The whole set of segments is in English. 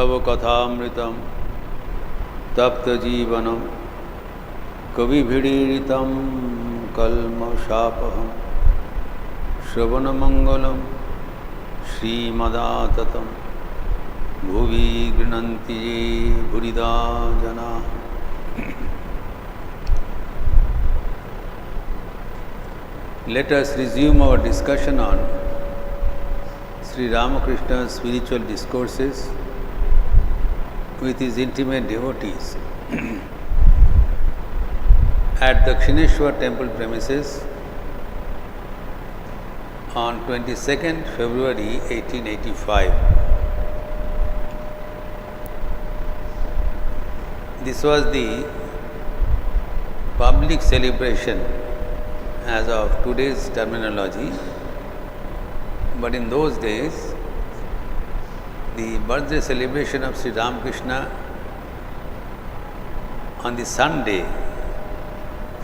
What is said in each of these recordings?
तव कथामृतं तप्तजीवनं कविभिरीडितं कल्मषापहं श्रवणमङ्गलं श्रीमदाततं भुवि गृह्णन्ति ये भुरिदा जनाः। Let us resume our discussion on Sri Ramakrishna's spiritual discourses with his intimate devotees at the Dakshineshwar temple premises on 22nd February 1885. This was the public celebration as of today's terminology, but in those days the birthday celebration of Sri Ramakrishna on the Sunday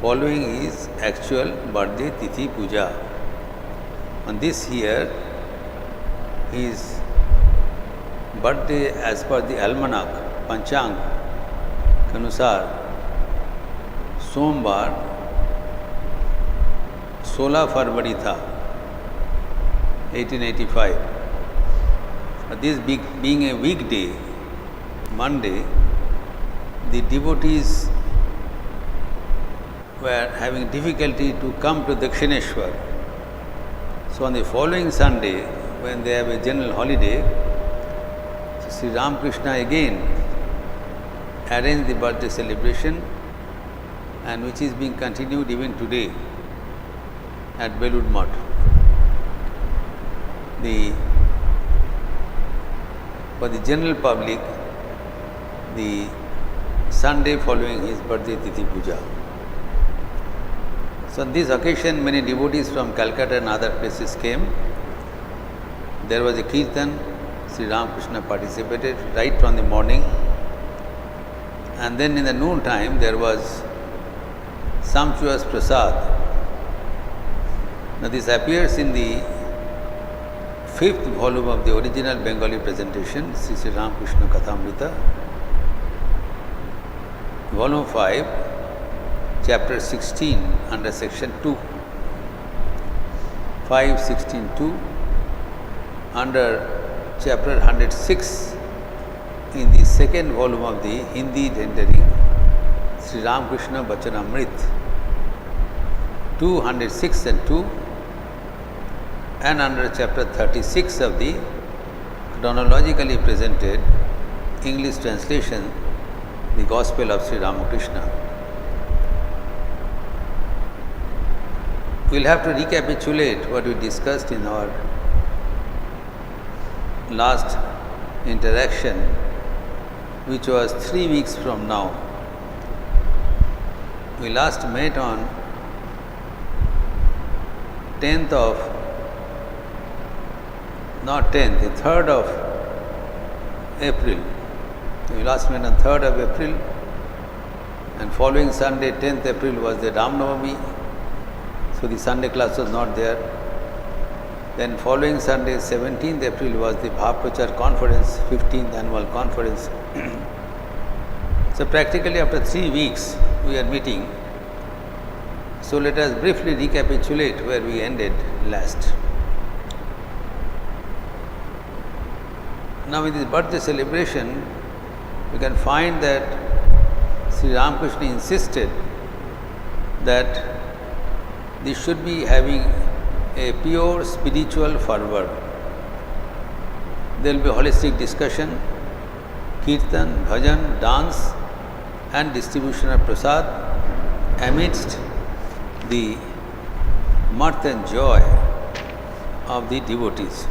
following his actual birthday Tithi Puja. On this year, his birthday as per the almanac Panchang के अनुसार सोमवार 16 फरवरी था 1885. This being a weekday, Monday, the devotees were having difficulty to come to Dakshineshwar. So on the following Sunday, when they have a general holiday, Sri Ramakrishna again arranged the birthday celebration, and which is being continued even today at Belud Math. For the general public, the Sunday following his birthday Tithi Puja. So on this occasion, many devotees from Calcutta and other places came. There was a kirtan. Sri Ramakrishna participated right from the morning. And then in the noon time, there was sumptuous prasad. Now this appears in the 5th volume of the original Bengali presentation, Sri Ramakrishna Kathamrita, volume 5, chapter 16, under section 2, 5.16.2, under chapter 106, in the second volume of the Hindi rendering, Sri Ramakrishna Bachanamrit, 206 and 2, and under chapter 36 of the chronologically presented English translation, the Gospel of Sri Ramakrishna. We will have to recapitulate what we discussed in our last interaction, which was 3 weeks from now. We last met on 10th of, not 10th, the 3rd of April. We last met on 3rd of April, and following Sunday, 10th April, was the Ram Navami, so the Sunday class was not there. Then following Sunday, 17th April, was the Bhav-Prachar conference, 15th annual conference. So practically after 3 weeks, we are meeting. So let us briefly recapitulate where we ended last. Now in this birthday celebration, we can find that Sri Ramakrishna insisted that this should be having a pure spiritual fervor. There will be holistic discussion, kirtan, bhajan, dance, and distribution of prasad amidst the mirth and joy of the devotees.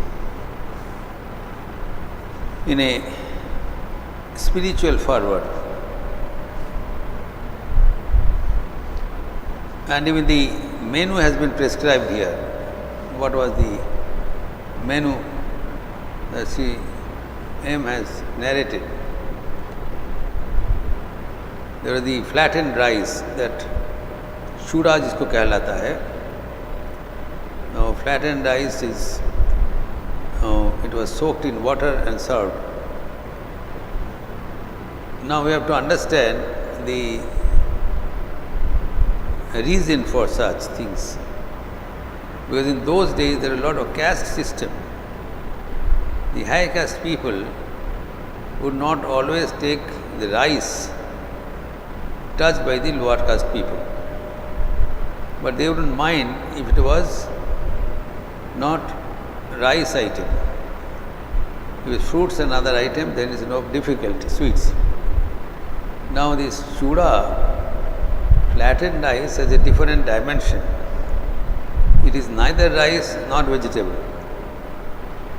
In a spiritual fervor. And even the menu has been prescribed here. What was the menu that Sri M has narrated? There was the flattened rice that चूड़ा जिसको कहलाता है. Now flattened rice is it was soaked in water and served. Now we have to understand the reason for such things. Because in those days there was a lot of caste system. The high caste people would not always take the rice touched by the lower caste people. But they wouldn't mind if it was not rice item. If it's fruits and other item, then there is no difficulty, sweets. Now this chuda, flattened rice, has a different dimension. It is neither rice nor vegetable.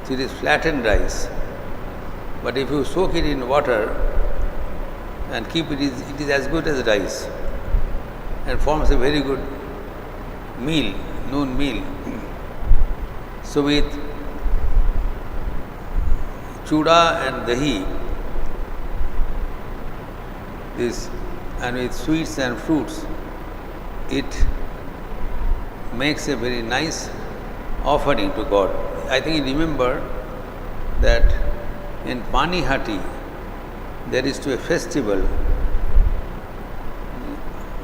So it is flattened rice. But if you soak it in water and keep it, it is as good as rice and forms a very good meal, noon meal. So with chuda and dahi, this, and with sweets and fruits, it makes a very nice offering to God. I think you remember that in Panihati there is to a festival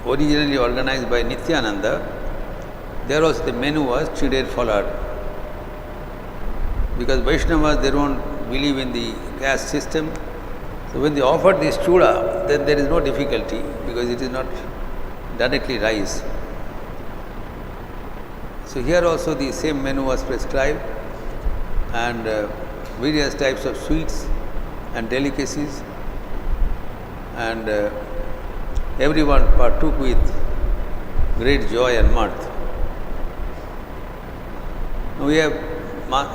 originally organized by Nityananda. There also the menu was chided falad. Because Vaishnavas, they don't believe in the caste system. So when they offered this chuda, then there is no difficulty because it is not directly rice. So here also the same menu was prescribed, and various types of sweets and delicacies, and everyone partook with great joy and mirth. Now we have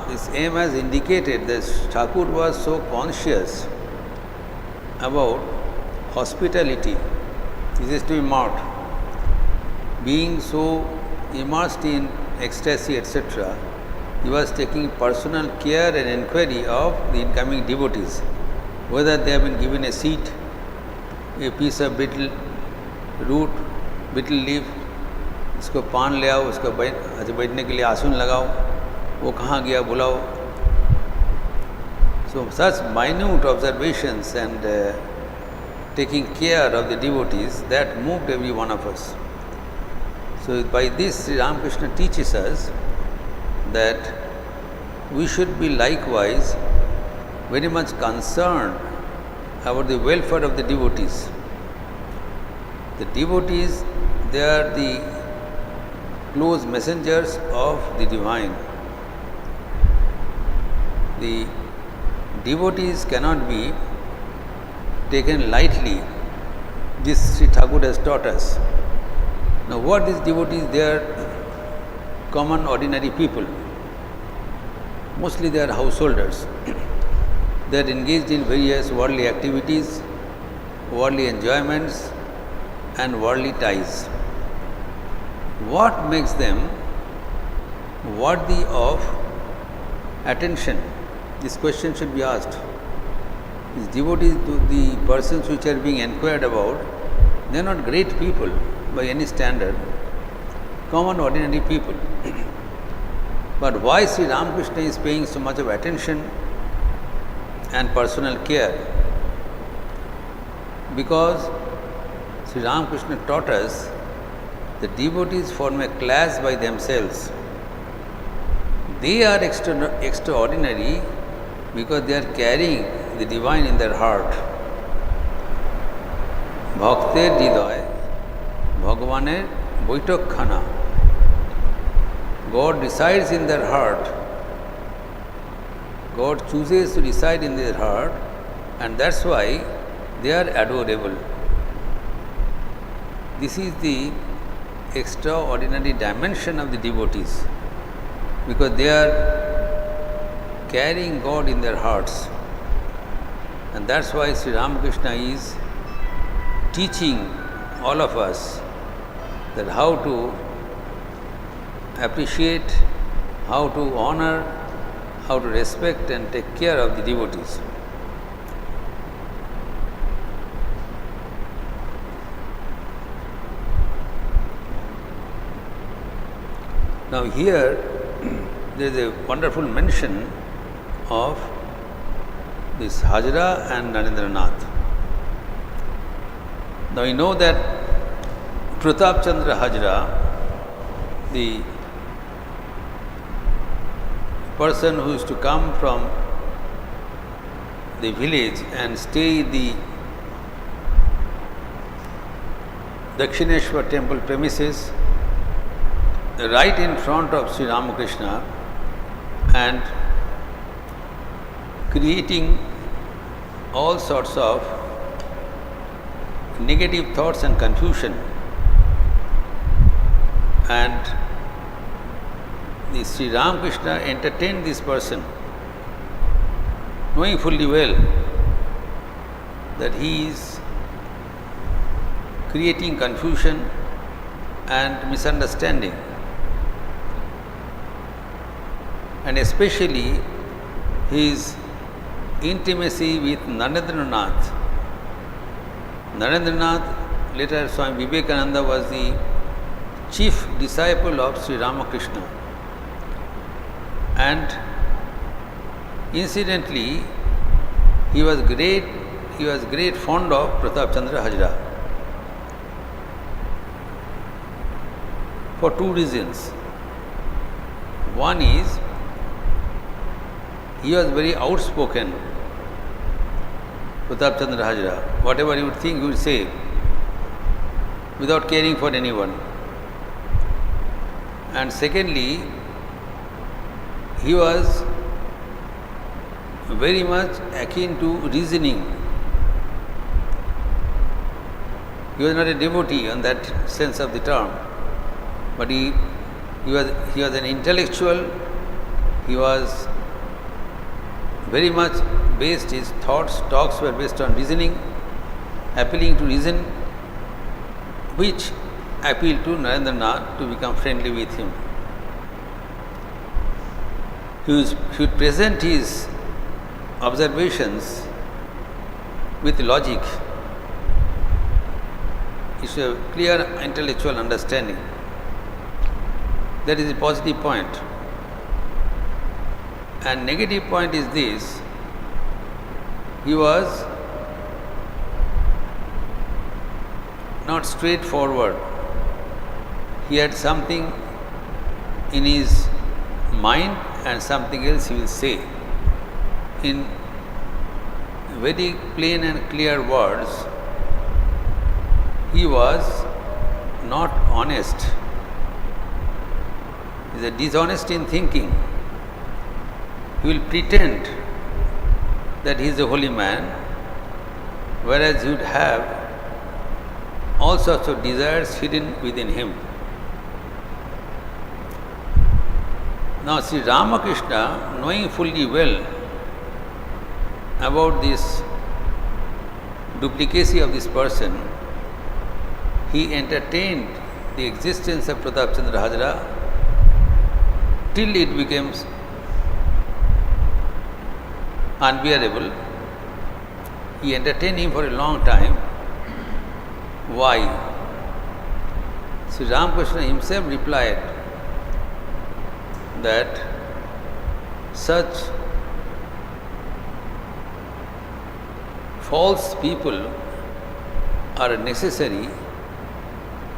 this aim has indicated that Thakur was so conscious about hospitality. This is to be marked. Being so immersed in ecstasy, etc., he was taking personal care and inquiry of the incoming devotees, whether they have been given a seat, a piece of betel root, betel leaf, इसको पान ले आओ, उसको बैठने के लिए आसन लगाओ, वो कहाँ गया बुलाओ. So such minute observations and taking care of the devotees, that moved every one of us. So by this, Sri Ramakrishna teaches us that we should be likewise very much concerned about the welfare of the devotees. The devotees, they are the close messengers of the divine. The devotees cannot be taken lightly. This Sri Thakur has taught us. Now what these devotees? They are common ordinary people. Mostly they are householders. They are engaged in various worldly activities, worldly enjoyments and worldly ties. What makes them worthy of attention? This question should be asked. These devotees, the persons which are being inquired about, they are not great people by any standard, common ordinary people. But why Sri Ramakrishna is paying so much of attention and personal care? Because Sri Ramakrishna taught us the devotees form a class by themselves. They are extraordinary because they are carrying the divine in their heart. Bhakter hriday Bhagavaner boitokkhana. God resides in their heart. God chooses to reside in their heart, and that's why they are adorable. This is the extraordinary dimension of the devotees, because they are carrying God in their hearts. And that's why Sri Ramakrishna is teaching all of us that how to appreciate, how to honor, how to respect and take care of the devotees. Now here there is a wonderful mention of this Hajra and Narendranath. Now you know that Pratap Chandra Hajra, the person who used to come from the village and stay in the Dakshineshwar temple premises right in front of Sri Ramakrishna and creating all sorts of negative thoughts and confusion. And the Sri Ramakrishna entertained this person, knowing fully well that he is creating confusion and misunderstanding. And especially his intimacy with Narendranath. Narendranath, later Swami Vivekananda, was the chief disciple of Sri Ramakrishna. And incidentally, he was great fond of Pratap Chandra Hajra for two reasons. One is, he was very outspoken, Pratap Chandra Hajra. Whatever you would think, he would say, without caring for anyone. And secondly, he was very much akin to reasoning. He was not a devotee in that sense of the term, but he was an intellectual. He was very much based, his talks were based on reasoning, appealing to reason, which appealed to Narendranath to become friendly with him. He would present his observations with logic. It's a clear intellectual understanding. That is a positive point. And negative point is this: he was not straightforward. He had something in his mind and something else he will say. In very plain and clear words, he was not honest. He is dishonest in thinking. He will pretend that he is a holy man, whereas he would have all sorts of desires hidden within him. Now, Sri Ramakrishna, knowing fully well about this duplicacy of this person, he entertained the existence of Pratap Chandra Hajra till it becomes unbearable. He entertained him for a long time. Why? Sri Ramakrishna himself replied that such false people are necessary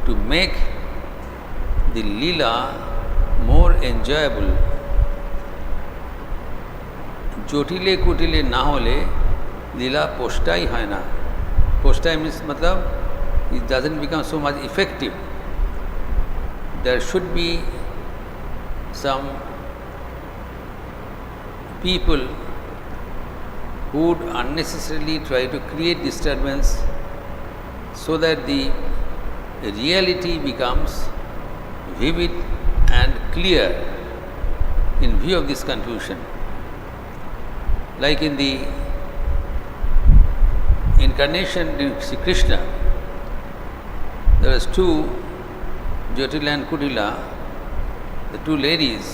to make the Leela more enjoyable. জটিলে কুটিলে না হলে লীলা পোষ্টাই হয় না। পোষ্টাই means matlab it doesn't become so much effective. There should be some people who would unnecessarily try to create disturbance so that the reality becomes vivid and clear in view of this confusion. Like in the incarnation in Sri Krishna, there was two, Jyotila and Kutila, the two ladies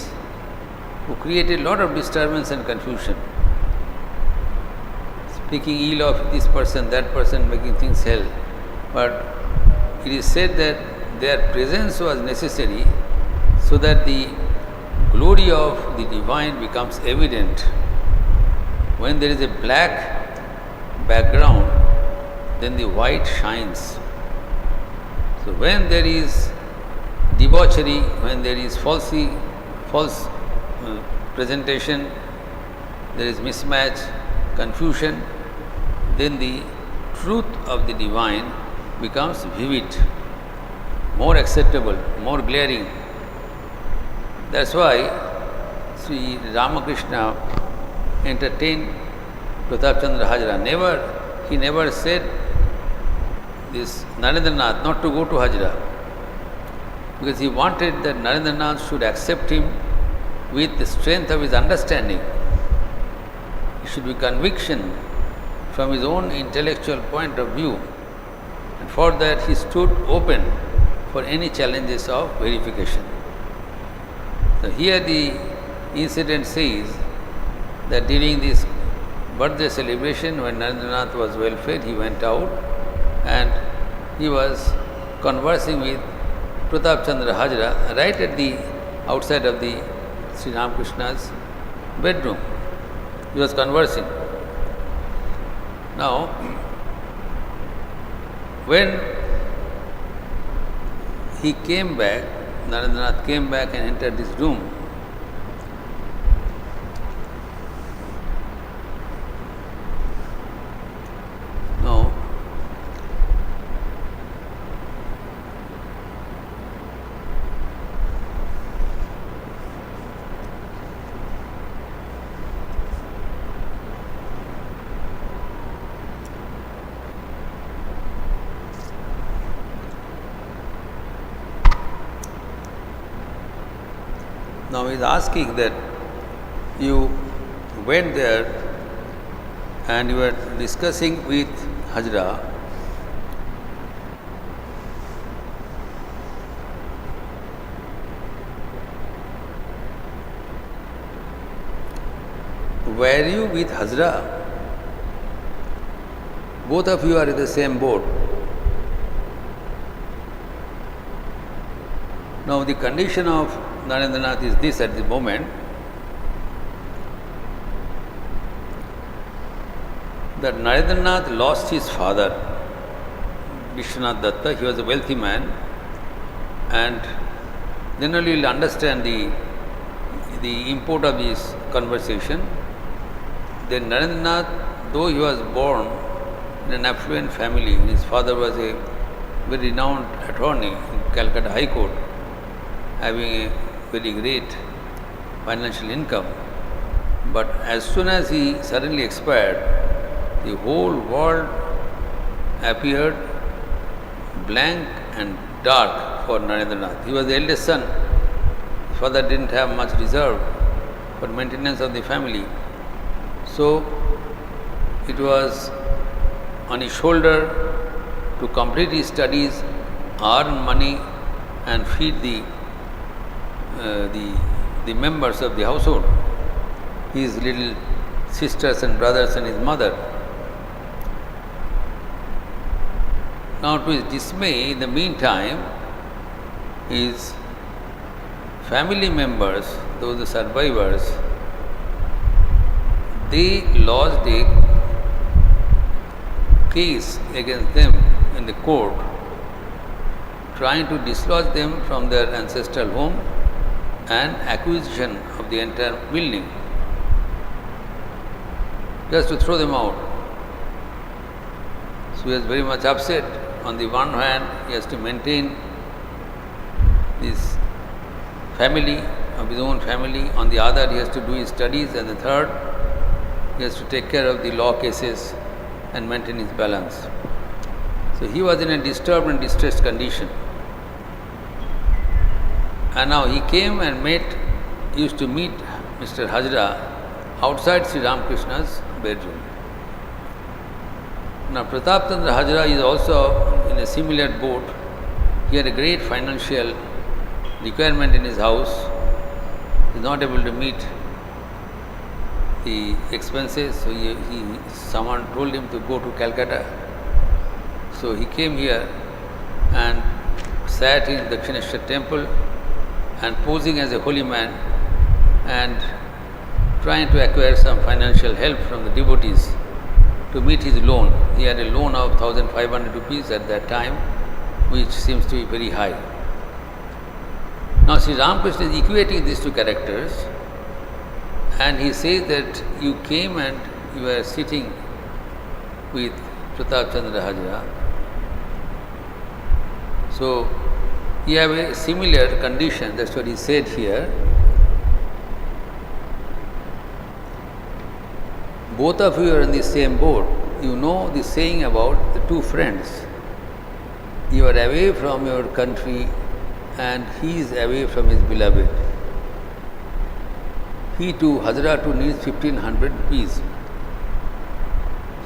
who created a lot of disturbance and confusion, speaking ill of this person, that person, making things hell. But it is said that their presence was necessary so that the glory of the divine becomes evident. When there is a black background, then the white shines. So when there is debauchery, when there is false presentation, there is mismatch, confusion, then the truth of the divine becomes vivid, more acceptable, more glaring. That's why Sri Ramakrishna entertained Pratap Chandra Hajra. He never said this Narendranath not to go to Hajra, because he wanted that Narendranath should accept him with the strength of his understanding. It should be conviction from his own intellectual point of view. And for that he stood open for any challenges of verification. So here the incident says that during this birthday celebration, when Narendranath was well fed, he went out and he was conversing with Pratap Chandra Hajra right at the outside of the Sri Ramakrishna's bedroom. He was conversing. Now, when he came back, Narendranath came back and entered this room. Now, he is asking that you went there and you were discussing with Hajra. Were you with Hajra? Both of you are in the same boat. Now the condition of Narendranath is this at the moment, that Narendranath lost his father, Vishwanath Datta. He was a wealthy man, and then only you will understand the import of this conversation. Then Narendranath, though he was born in an affluent family, his father was a very renowned attorney in Calcutta High Court, having a very great financial income. But as soon as he suddenly expired, the whole world appeared blank and dark for Narendranath. He was the eldest son. His father didn't have much reserve for maintenance of the family. So it was on his shoulder to complete his studies, earn money and feed the members of the household, his little sisters and brothers and his mother. Now, to his dismay, in the meantime, his family members, those the survivors, they lodged a case against them in the court, trying to dislodge them from their ancestral home and acquisition of the entire building, just to throw them out. So he was very much upset. On the one hand, he has to maintain this family of his own family. On the other, he has to do his studies. And the third, he has to take care of the law cases and maintain his balance. So he was in a disturbed and distressed condition. And now he came and used to meet Mr. Hajra outside Sri Ramakrishna's bedroom. Now Pratap Chandra Hajra is also in a similar boat. He had a great financial requirement in his house. He is not able to meet the expenses, so someone told him to go to Calcutta. So he came here and sat in Dakshineshwar temple and posing as a holy man and trying to acquire some financial help from the devotees to meet his loan. He had a loan of 1,500 rupees at that time, which seems to be very high. Now Sri Ramakrishna is equating these two characters, and he says that you came and you were sitting with Pratap Chandra Hazra. So you have a similar condition, that's what he said here. Both of you are in the same boat. You know the saying about the two friends. You are away from your country and he is away from his beloved. He too, Hazra too, needs 1500 rupees.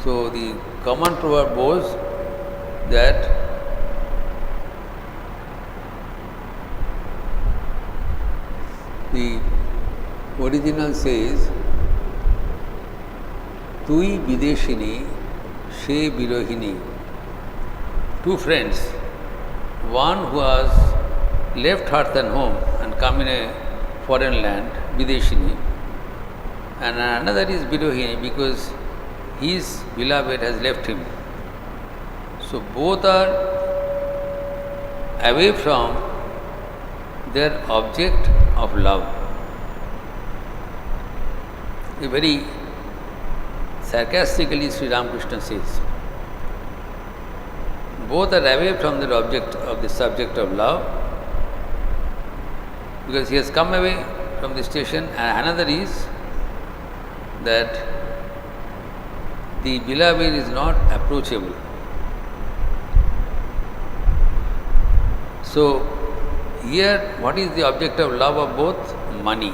So the common proverb goes that the original says, Tui Videshini, She Virohini. Two friends, one who has left hearth and home and come in a foreign land, Videshini, and another is Virohini because his beloved has left him. So both are away from their object of love. A very sarcastically Sri Ramakrishna says, both are away from their object of the subject of love, because he has come away from the station, and another is that the beloved is not approachable. So here, what is the object of love of both? Money.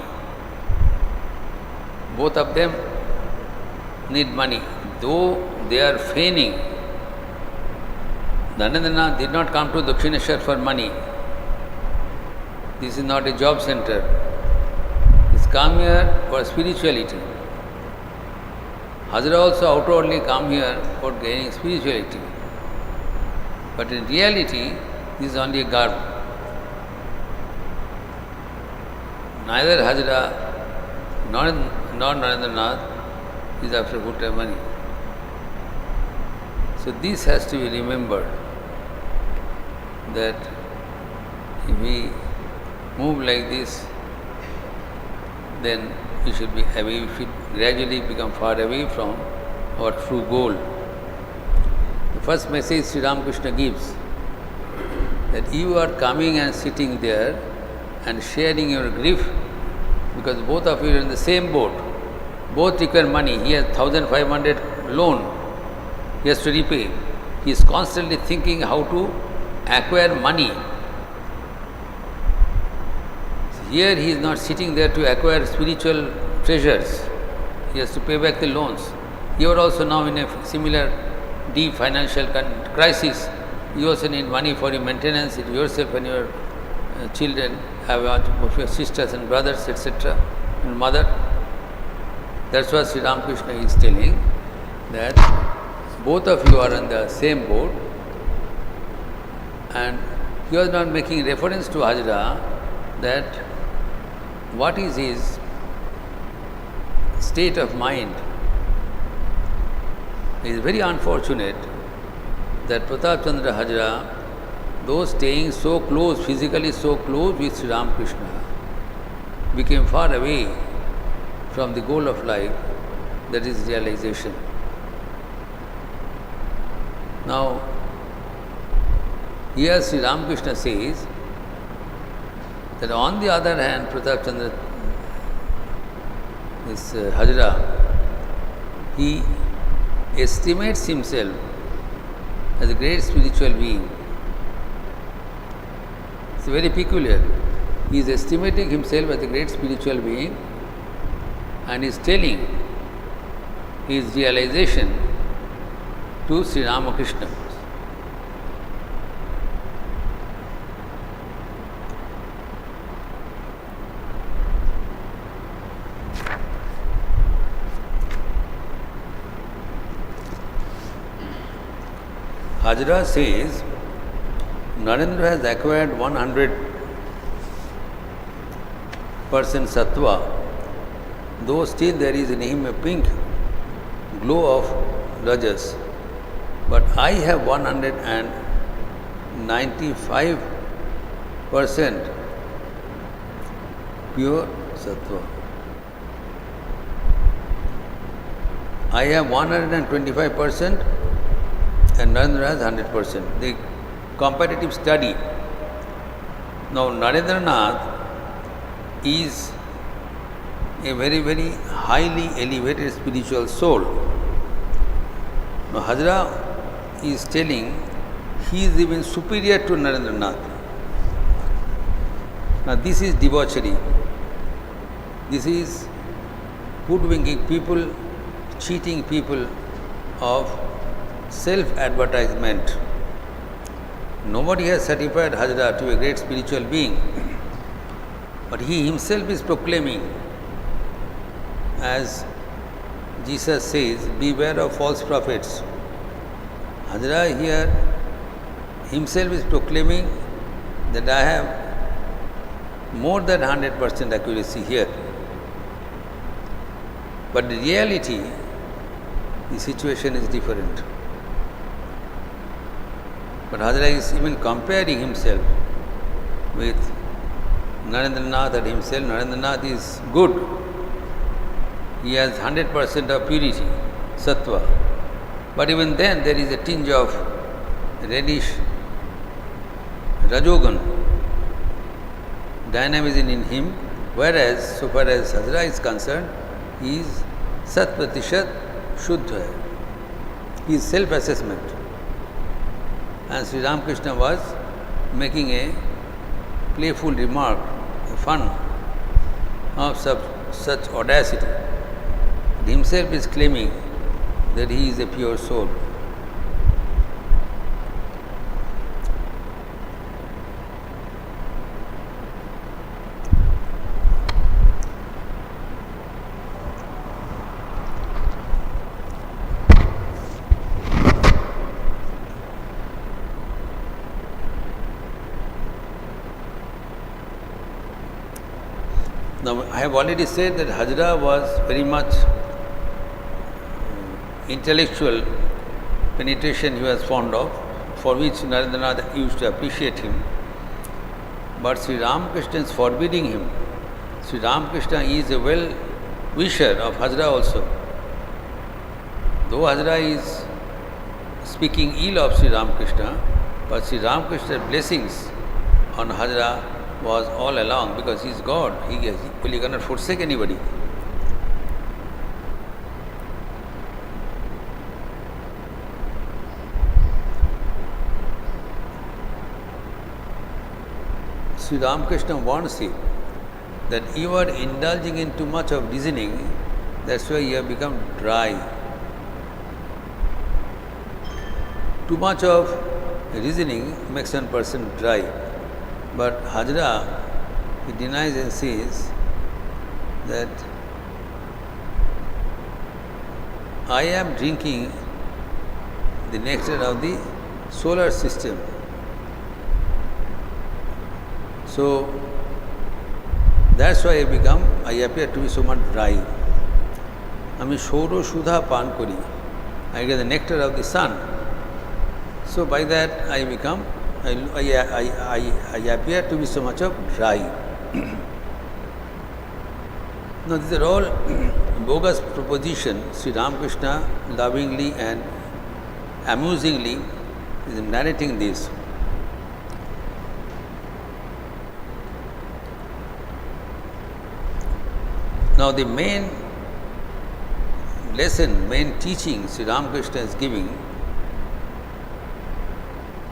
Both of them need money. Though they are feigning, Dhananjana did not come to Dakshineshwar for money. This is not a job center. He's come here for spirituality. Hazra also outwardly come here for gaining spirituality. But in reality, this is only a garb. Neither Hazra nor Narendranath is after good money. So this has to be remembered, that if we move like this, then we should be away, we should gradually become far away from our true goal. The first message Sri Ramakrishna gives, that you are coming and sitting there and sharing your grief, because both of you are in the same boat. Both require money. He has 1,500 loan. He has to repay. He is constantly thinking how to acquire money. Here he is not sitting there to acquire spiritual treasures. He has to pay back the loans. You are also now in a similar deep financial crisis. You also need money for your maintenance, yourself and your children, have your sisters and brothers, etc., and mother. That's what Sri Ramakrishna is telling, that both of you are on the same boat, and he was not making reference to Hazra, that what is his state of mind. It is very unfortunate that Pratap Chandra Hazra, though staying so close, physically so close with Sri Ramakrishna, became far away from the goal of life, that is realization. Now, here Sri Ramakrishna says that on the other hand, Pratap Chandra, this Hazra, he estimates himself as a great spiritual being. It's very peculiar. He is estimating himself as a great spiritual being, and is telling his realization to Sri Ramakrishna. Hazra says, Narendra has acquired 100% sattva, though still there is in him a pink glow of rajas. But I have 110% 95% pure sattva. I have 125% and Narendra has 100%. The comparative study. Now Narendranath is a very, very highly elevated spiritual soul. Now Hajra is telling he is even superior to Narendranath. Now this is debauchery. This is hoodwinking people, cheating people of self-advertisement. Nobody has certified Hajra to a great spiritual being, but he himself is proclaiming, as Jesus says, beware of false prophets. Hajra here himself is proclaiming that I have more than 100% accuracy here. But the reality, the situation is different. But Hajra is even comparing himself with Narendranath and himself. Narendranath is good. He has 100% of purity, sattva. But even then there is a tinge of reddish rajogun, dynamism in him, whereas so far as Hajra is concerned, he is Sat Pratishat Shuddha. He is self-assessment. And Sri Ramakrishna was making a playful remark, a fun of such audacity. He himself is claiming that he is a pure soul. Now, I have already said that Hajra was very much intellectual penetration he was fond of, for which Narendranath used to appreciate him. But Sri Ramakrishna is forbidding him. Sri Ramakrishna is a well-wisher of Hajra also. Though Hajra is speaking ill of Sri Ramakrishna, but Sri Ramakrishna's blessings on Hajra was all along, because he is God. He cannot forsake anybody. Sri Ramakrishna warns him that you are indulging in too much of reasoning, that's why you have become dry. Too much of reasoning makes one person dry. But Hajra, he denies and says that I am drinking the nectar of the solar system. So that's why I appear to be so much dry. Ami Shauro Shudha Pan Kori. I get the nectar of the sun. So by that I appear to be so much of dry. Now these are all bogus propositions. Sri Ramakrishna lovingly and amusingly is narrating this. Now the main lesson, main teaching Sri Ramakrishna is giving,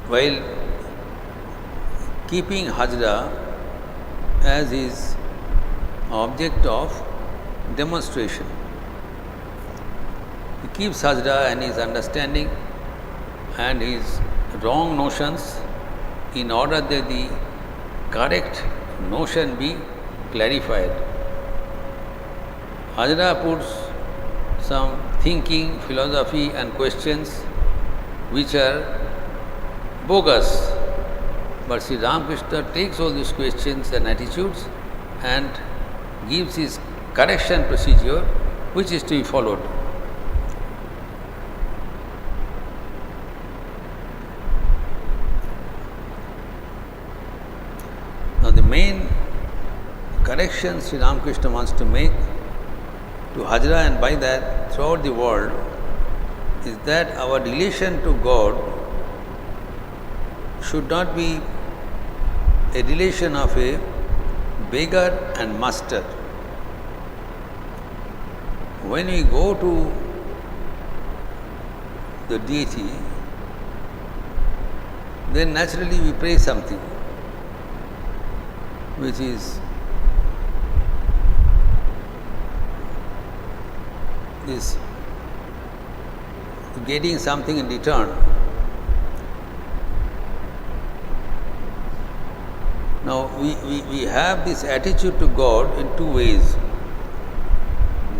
while keeping Hajra as his object of demonstration. He keeps Hajra and his understanding and his wrong notions in order that the correct notion be clarified. Hajra puts some thinking, philosophy and questions which are bogus. But Sri Ramakrishna takes all these questions and attitudes and gives his correction procedure which is to be followed. main correction Sri Ramakrishna wants to make to Hajra and by that throughout the world is that our relation to God should not be a relation of a beggar and master. When we go to the deity, then naturally we pray something which is this getting something in return. Now we have this attitude to God in two ways.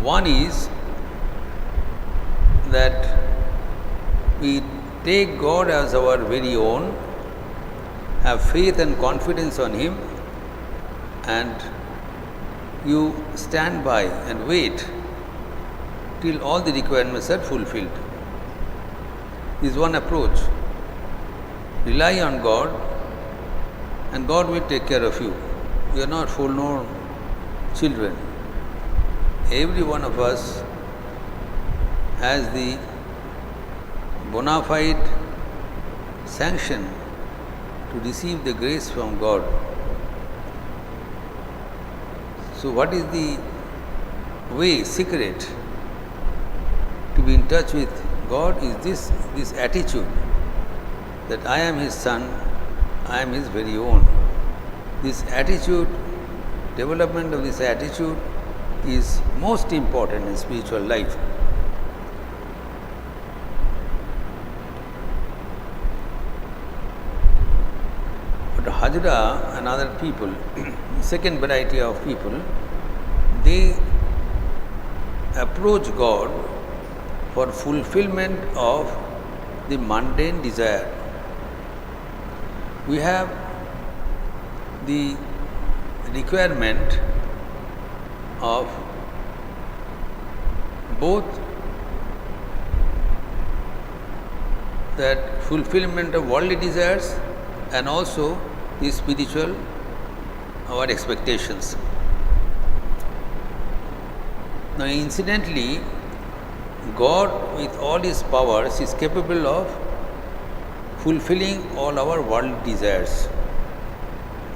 One is that we take God as our very own, have faith and confidence on Him, and you stand by and wait till all the requirements are fulfilled. This is one approach. Rely on God and God will take care of you. You are not forlorn children. Every one of us has the bona fide sanction to receive the grace from God. So what is the way, secret to be in touch with God is this attitude that I am His son, I am His very own. This attitude, development of this attitude is most important in spiritual life. But Hajra and other people, second variety of people, they approach God for fulfillment of the mundane desire. We have the requirement of both that fulfillment of worldly desires and also the spiritual, our expectations. Now, incidentally, God with all His powers is capable of fulfilling all our worldly desires.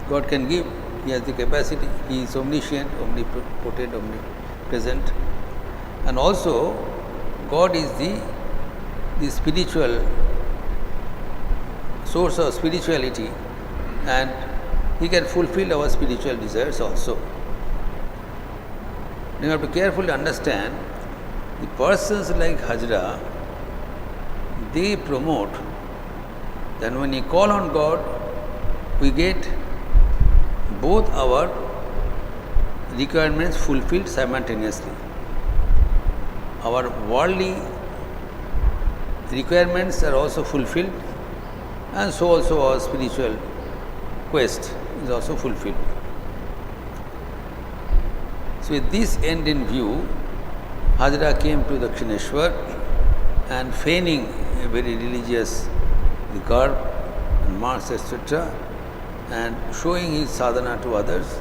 God can give, He has the capacity, He is omniscient, omnipotent, omnipresent. And also, God is the spiritual source of spirituality, and He can fulfill our spiritual desires also. You have to carefully understand the persons like Hajra, they promote that when we call on God, we get both our requirements fulfilled simultaneously. Our worldly requirements are also fulfilled, and so also our spiritual quest is also fulfilled. So with this end in view, Hajra came to Dakshineshwar and feigning a very religious garb and marks, etc., and showing his sadhana to others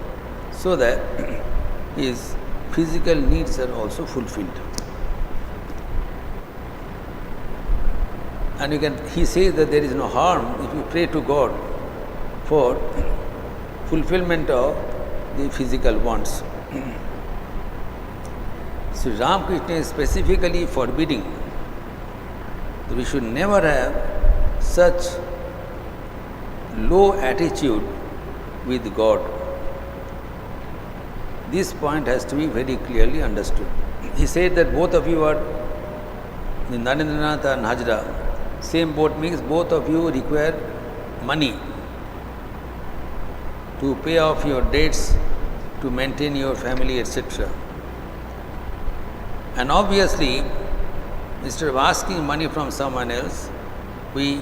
so that his physical needs are also fulfilled. And he says that there is no harm if you pray to God for fulfillment of the physical wants. So Ramakrishna is specifically forbidding that we should never have such low attitude with God. This point has to be very clearly understood. He said that both of you are, the Narendranath and Hajra, same boat means both of you require money to pay off your debts, to maintain your family, etc. And obviously, instead of asking money from someone else, we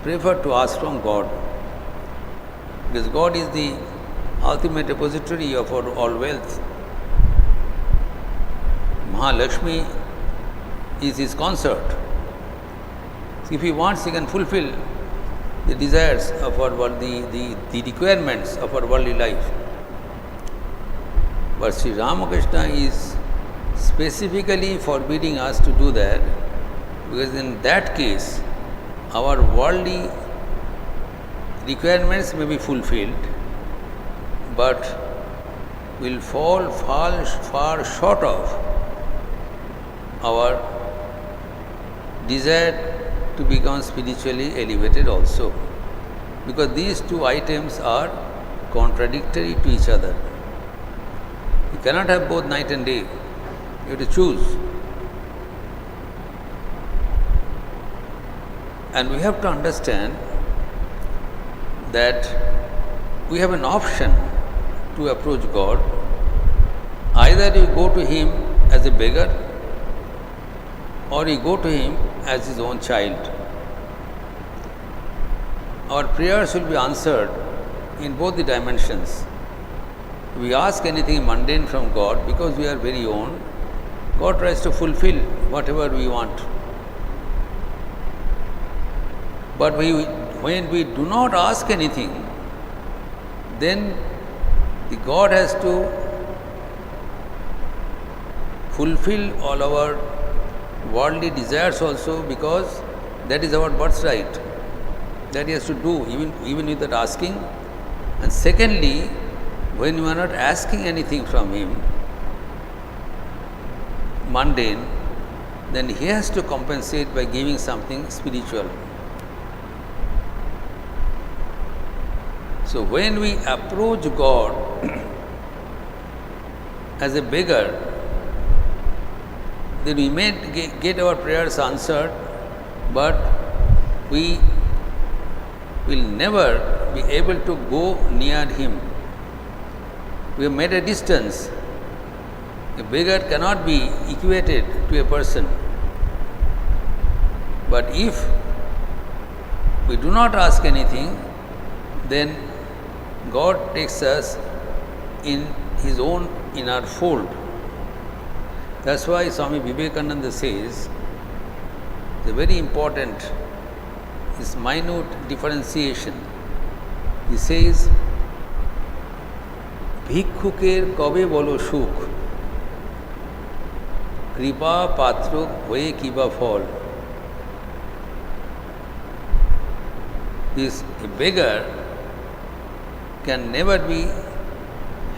prefer to ask from God. Because God is the ultimate repository of our all wealth. Mahalakshmi is His consort. So if He wants, He can fulfill the desires of our world, the requirements of our worldly life. But Sri Ramakrishna is specifically forbidding us to do that, because in that case, our worldly requirements may be fulfilled, but will fall far short of our desire to become spiritually elevated also. Because these two items are contradictory to each other. You cannot have both night and day. You have to choose. And we have to understand that we have an option to approach God. Either you go to Him as a beggar, or you go to Him as His own child. Our prayers will be answered in both the dimensions. If we ask anything mundane from God, because we are very own, God tries to fulfill whatever we want. But when we do not ask anything, then the God has to fulfill all our worldly desires also, because that is our birthright. That He has to do even without asking. And secondly, when you are not asking anything from Him, mundane, then He has to compensate by giving something spiritual. So when we approach God as a beggar, then we may get our prayers answered, but we will never be able to go near Him. We have made a distance. A beggar cannot be equated to a person. But if we do not ask anything, then God takes us in His own inner fold. That's why Swami Vivekananda says, the very important is minute differentiation. He says, ভিক্ষুকের কবে বলো সুখ, কৃপা পাত্র হয়ে কিবা ফল. This beggar can never be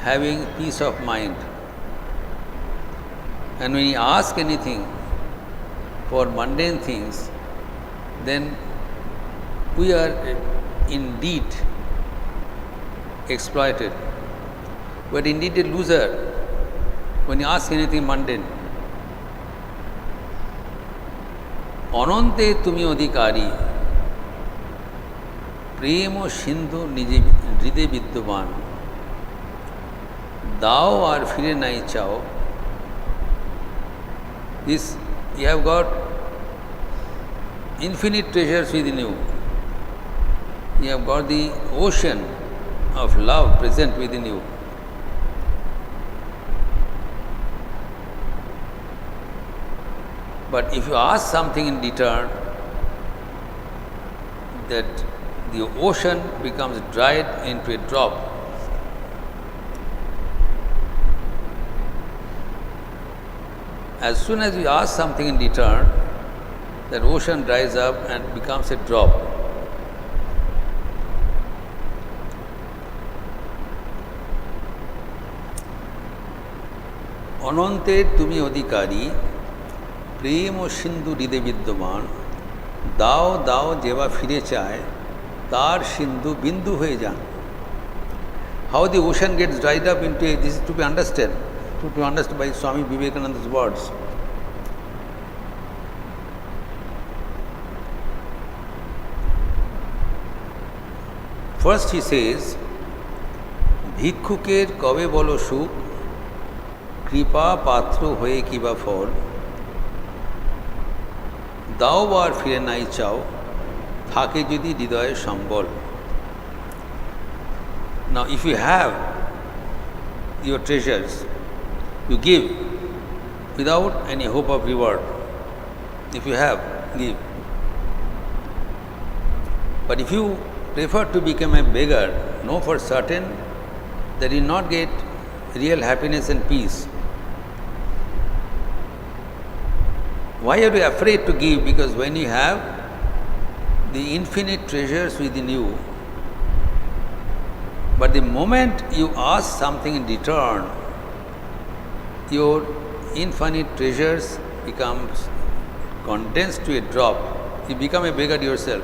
having peace of mind. And when he asks anything for mundane things, then we are indeed exploited. We are indeed a loser when you ask anything mundane. অনন্তে তুমি অধিকারী, প্রেম ও সিন্ধু নিজে হৃদয়ে বিদ্যমান, দাও আর ফিরে নাই চাও. This, you have got infinite treasures within you. You have got the ocean of love present within you. But if you ask something in return, that the ocean becomes dried into a drop. As soon as you ask something in return, that ocean dries up and becomes a drop. অনন্তের তুমি অধিকারী, প্রেম ও সিন্ধু হৃদয়ে বিদ্যমান, দাও দাও যেবা ফিরে চায়, তার সিন্ধু বিন্দু হয়ে যান. How the ocean gets dried up into this is to be understood by Swami Vivekananda's words. First he says, ভিক্ষুকের কবে বলো সুখ, কৃপা পাত্র হয়ে কিবা ফল, দাও বার ফিরে নাই চাও, থাকে যদি হৃদয়ে সম্বল. Now if you have your treasures, you give without any hope of reward. If you have, give. But if you prefer to become a beggar, know for certain that you will not get real happiness and peace. Why are you afraid to give? Because when you have the infinite treasures within you, but the moment you ask something in return, your infinite treasures becomes condensed to a drop. You become a beggar yourself.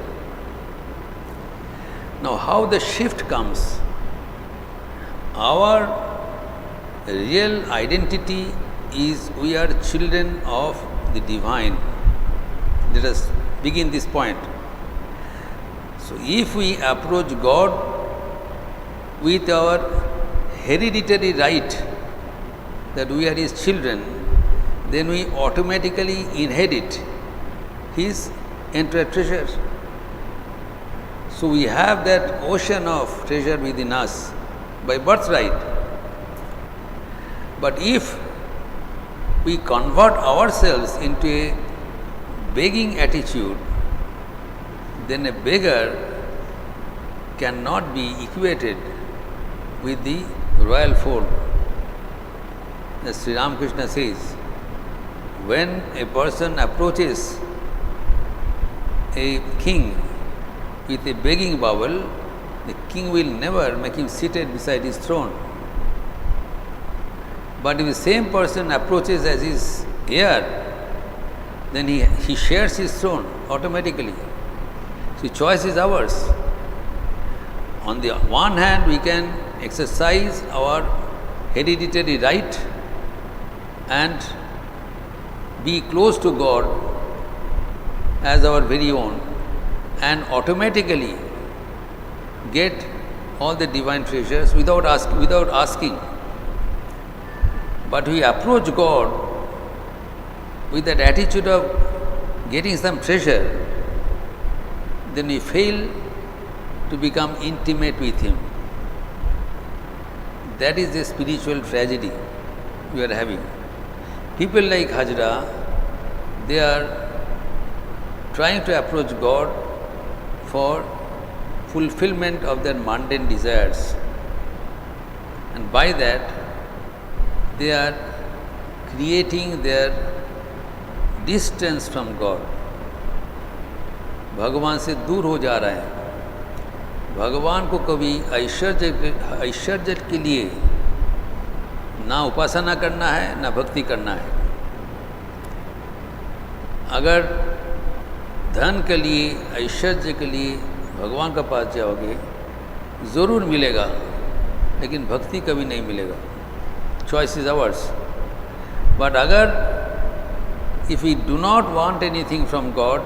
Now, how the shift comes? Our real identity is we are children of the divine. Let us begin this point. So, if we approach God with our hereditary right that we are His children, then we automatically inherit His entire treasure. So we have that ocean of treasure within us by birthright. But if we convert ourselves into a begging attitude, then a beggar cannot be equated with the royal fold. As Sri Ramakrishna says, when a person approaches a king with a begging bowl, the king will never make him seated beside his throne. But if the same person approaches as his heir, then he shares his throne automatically. So choice is ours. On the one hand, we can exercise our hereditary right and be close to God as our very own and automatically get all the divine treasures without asking. But we approach God with that attitude of getting some treasure, then we fail to become intimate with Him. That is the spiritual tragedy we are having. People like Hajra, they are trying to approach God for fulfillment of their mundane desires, and by that they are creating their distance from God. भगवान से दूर हो जा रहे हैं। भगवान को कभी ऐश्वर्य के लिए ना उपासना करना है, ना भक्ति करना है। अगर धन के लिए, ऐश्वर्य के लिए भगवान के पास जाओगे, ज़रूर मिलेगा, लेकिन भक्ति कभी नहीं मिलेगा। Choice is ours. But if we do not want anything from God,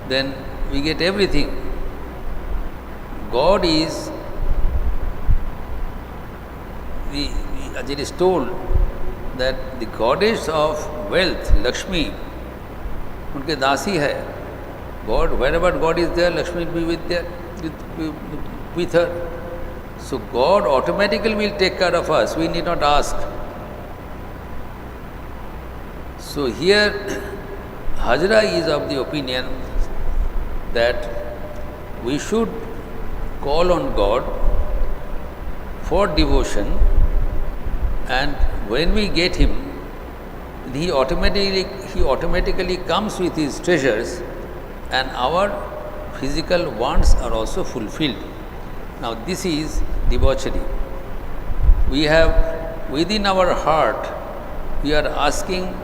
then we get everything. God is, as it is told, that the goddess of wealth, Lakshmi, उनके दासी है. God, wherever God is there, Lakshmi will be with her. So God automatically will take care of us. We need not ask. So here, Hajra is of the opinion that we should call on God for devotion, and when we get Him, He automatically comes with His treasures, and our physical wants are also fulfilled. Now this is debauchery. We have within our heart, we are asking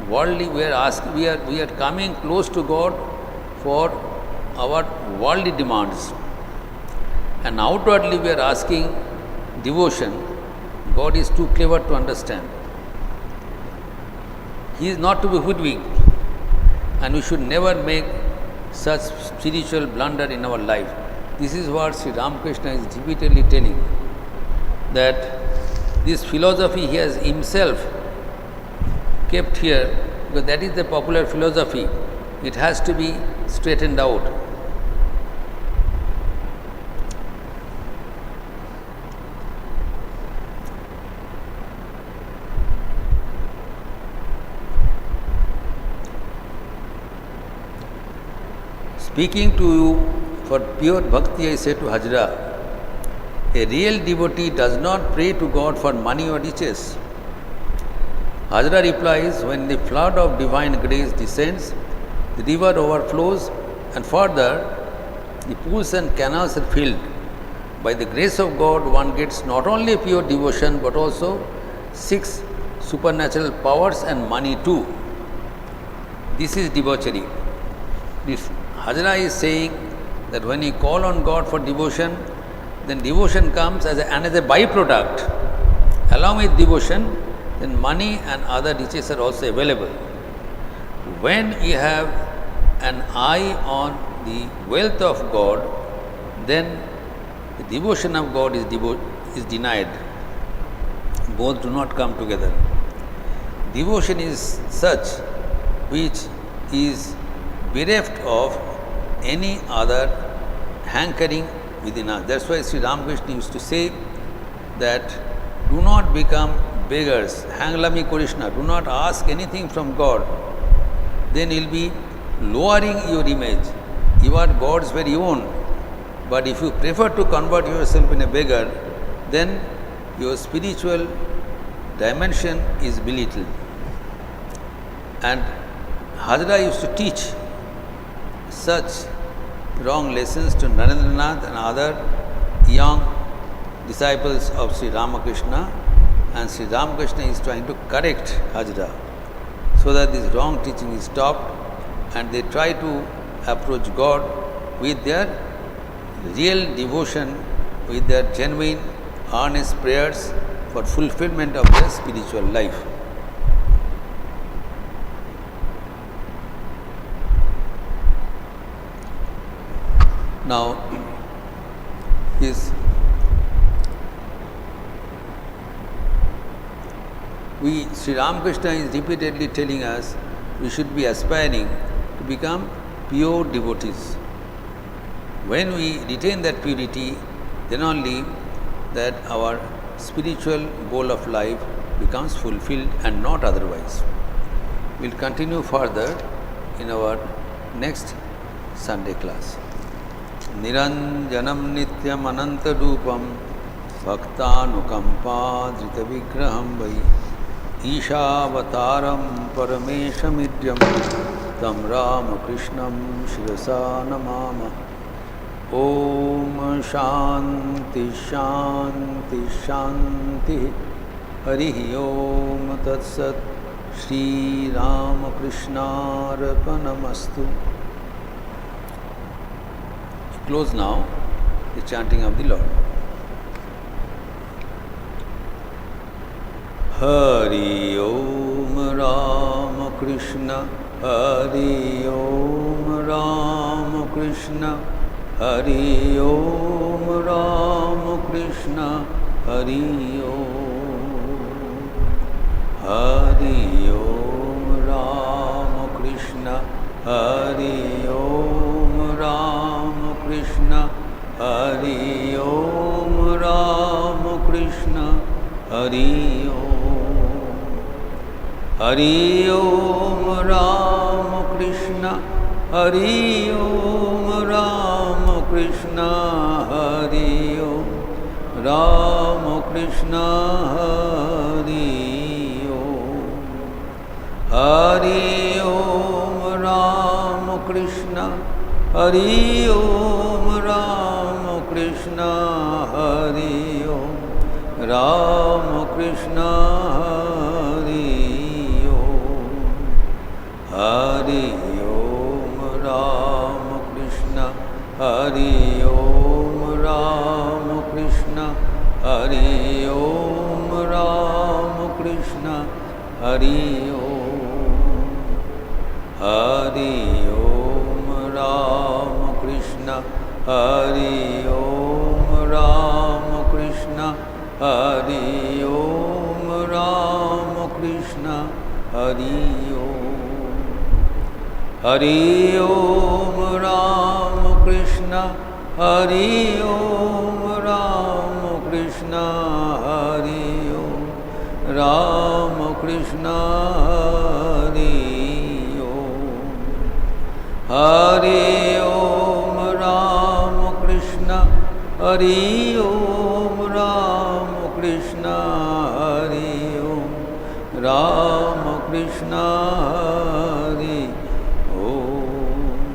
worldly, we are coming close to God for our worldly demands, and outwardly we are asking devotion. God is too clever to understand. He is not to be hoodwinked, and we should never make such spiritual blunder in our life. This is what Sri Ramakrishna is repeatedly telling, that this philosophy he has himself kept here, because that is the popular philosophy. It has to be straightened out. Speaking to you for pure bhakti, I say to Hajra, a real devotee does not pray to God for money or riches. Hajra replies, when the flood of divine grace descends, the river overflows, and further, the pools and canals are filled. By the grace of God, one gets not only pure devotion but also 6 supernatural powers and money too. This is debauchery. This Hajra is saying that when you call on God for devotion, then devotion comes as another byproduct. Along with devotion, then money and other riches are also available. When you have an eye on the wealth of God, then the devotion of God is denied. Both do not come together. Devotion is such which is bereft of any other hankering within us. That's why Sri Ramakrishna used to say that do not become beggars, hanglami Krishna, do not ask anything from God. Then you will be lowering your image. You are God's very own. But if you prefer to convert yourself in a beggar, then your spiritual dimension is belittled. And Hajra used to teach such wrong lessons to Narendranath and other young disciples of Sri Ramakrishna, and Sri Ramakrishna is trying to correct Hajra so that this wrong teaching is stopped and they try to approach God with their real devotion, with their genuine, earnest prayers for fulfillment of their spiritual life. Now, Sri Ramakrishna is repeatedly telling us we should be aspiring to become pure devotees. When we retain that purity, then only that our spiritual goal of life becomes fulfilled and not otherwise. We will continue further in our next Sunday class. Niranjanam nityam ananta rupam bhaktanukampa drita vigraham vai Ishavataram parameshamidyam tam Ramakrishnam shirasa namama. Om Shanti Shanti Shanti Harihi Om Tat Sat Shri Ramakrishna Arpanamastu. Close now the chanting of the Lord. Hari Om Ramakrishna, Hari Om Ramakrishna, Hari Om Ramakrishna, Hari Om. Hari Om Ramakrishna, Hari Om Ramakrishna, Hari Om Ramakrishna, Hari Om. Hari Om Ramakrishna, Hari Om Ramakrishna, Hari Om Ramakrishna, Hari Om. Hari Om Ramakrishna, Hari Om Ramakrishna, Hari Om Ramakrishna, Hari Om. Hari Om Ramakrishna, Hari Om Ramakrishna, Hari Om Ramakrishna, Hari Om. Hari Om Ramakrishna, Hari Om Ramakrishna, Hari Om Ramakrishna, Hari Om. Hari Om Ramakrishna, Hari Om Ramakrishna, Hari Om Ramakrishna, Hari Om. Hari Om Ramakrishna, Hari Om Ramakrishna Hari Om Ramakrishna Hari Om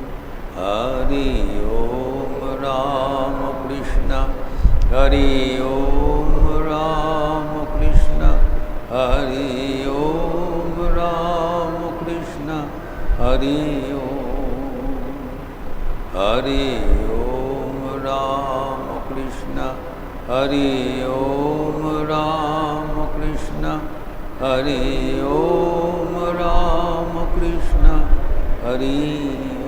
Hari Om Ramakrishna Hari Om Ramakrishna Hari Om Ramakrishna Hari Om Hari Om Ramakrishna Hari Om Ramakrishna Hari Om Ramakrishna Hari